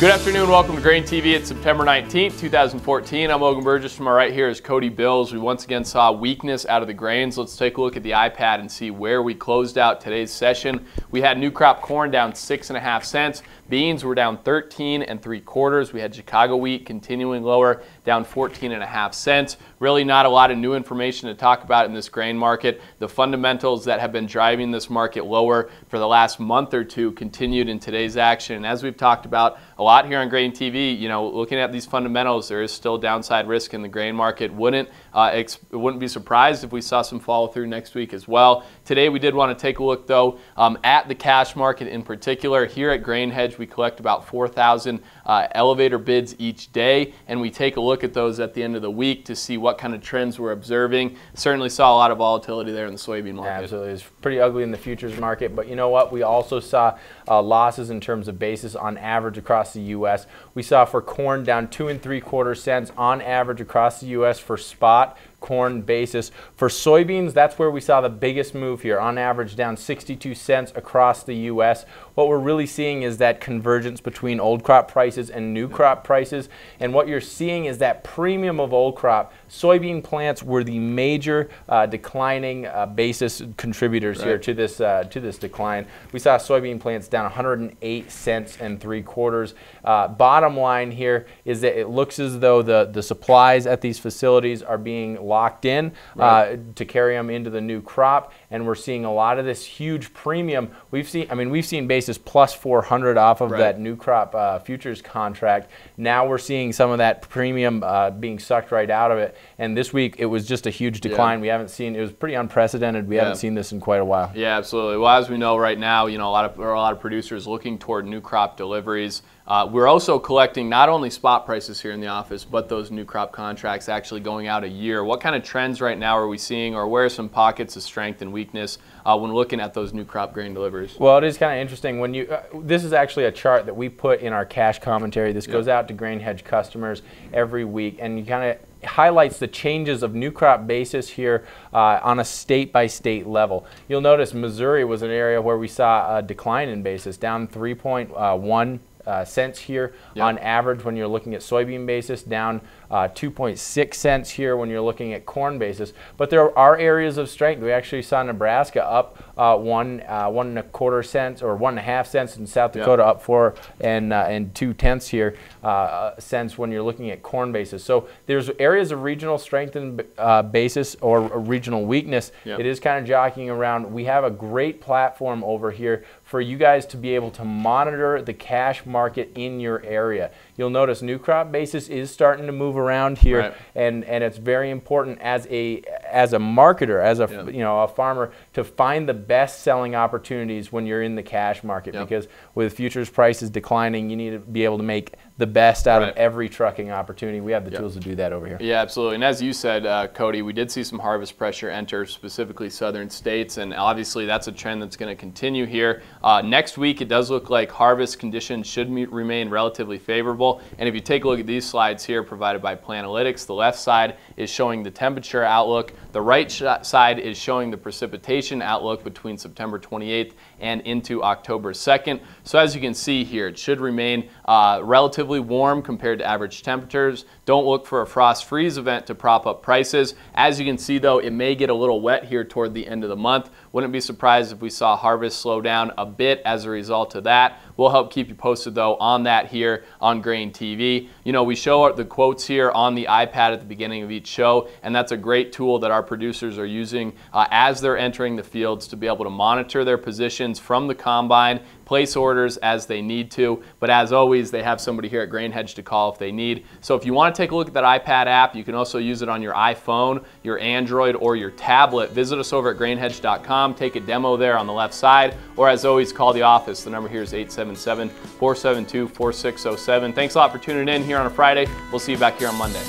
Good afternoon, welcome to GrainTV. It's September 19th, 2014. I'm Logan Burgess. To my right here is Cody Bills. We once again saw weakness out of the grains. Let's take a look at the iPad and see where we closed out today's session. We had new crop corn down 6.5 cents. Beans were down 13 3/4. We had Chicago wheat continuing lower, down 14.5 cents. Really not a lot of new information to talk about in this grain market. The fundamentals that have been driving this market lower for the last month or two continued in today's action. And as we've talked about a lot here on GrainTV, you know, looking at these fundamentals, there is still downside risk in the grain market. Wouldn't be surprised if we saw some follow through next week as well. Today we did want to take a look though at the cash market in particular. Here at GrainHedge, we collect about 4,000 elevator bids each day, and we take a look at those at the end of the week to see what kind of trends we're observing. Certainly saw a lot of volatility there in the soybean market. Absolutely. It's pretty ugly in the futures market, but you know what? We also saw losses in terms of basis on average across the U.S. We saw for corn down 2 3/4 cents on average across the U.S. for spot corn basis. For soybeans, that's where we saw the biggest move here, on average down 62 cents across the U.S. What we're really seeing is that convergence between old crop prices and new crop prices, and what you're seeing is that premium of old crop. Soybean plants were the major declining basis contributors here to this decline. We saw soybean plants down 108 cents and 3/4. Bottom line here is that it looks as though the supplies at these facilities are being locked in to carry them into the new crop, and we're seeing a lot of this huge premium. We've seen basis plus 400 off of that new crop futures contract. Now we're seeing some of that premium being sucked right out of it, and this week it was just a huge decline. We haven't seen, it was pretty unprecedented. We haven't seen this in quite a while. Yeah, absolutely. Well, as we know right now, you know, a lot of producers looking toward new crop deliveries. We're also collecting not only spot prices here in the office, but those new crop contracts actually going out a year. What kind of trends right now are we seeing, or where are some pockets of strength and weakness when looking at those new crop grain deliveries? Well, it is kind of interesting. When you this is actually a chart that we put in our cash commentary. This goes out to GrainHedge customers every week, and you kind of highlights the changes of new crop basis here on a state-by-state level. You'll notice Missouri was an area where we saw a decline in basis, down 3.1 cents here on average when you're looking at soybean basis, down 2.6 cents here when you're looking at corn basis. But there are areas of strength. We actually saw Nebraska up 1 1/4 cents or 1.5 cents, and South Dakota up 4 2/10 here cents when you're looking at corn basis. So there's areas of regional strength and basis or regional weakness. It is kind of jockeying around. We have a great platform over here for you guys to be able to monitor the cash market in your area. You'll notice new crop basis is starting to move around here, and it's very important as a marketer, as a farmer, to find the best selling opportunities when you're in the cash market, because with futures prices declining, you need to be able to make the best out of every trucking opportunity. We have the tools to do that over here. Yeah, absolutely. And as you said, Cody, we did see some harvest pressure enter specifically southern states, and obviously that's a trend that's going to continue here. Next week, it does look like harvest conditions should remain relatively favorable. And if you take a look at these slides here provided by Planalytics, the left side is showing the temperature outlook. The right side is showing the precipitation outlook between September 28th and into October 2nd. So as you can see here, it should remain relatively warm compared to average temperatures. Don't look for a frost freeze event to prop up prices. As you can see though, it may get a little wet here toward the end of the month. Wouldn't be surprised if we saw harvest slow down a bit as a result of that. We'll help keep you posted though on that here on GrainTV. You know, we show the quotes here on the iPad at the beginning of each show, and that's a great tool that our producers are using as they're entering the fields to be able to monitor their positions from the combine, place orders as they need to. But as always, they have somebody here at GrainHedge to call if they need. So if you want to take a look at that iPad app, you can also use it on your iPhone, your Android, or your tablet. Visit us over at grainhedge.com. Take a demo there on the left side, or as always, call the office. The number here is 877-472-4607. Thanks a lot for tuning in here on a Friday. We'll see you back here on Monday.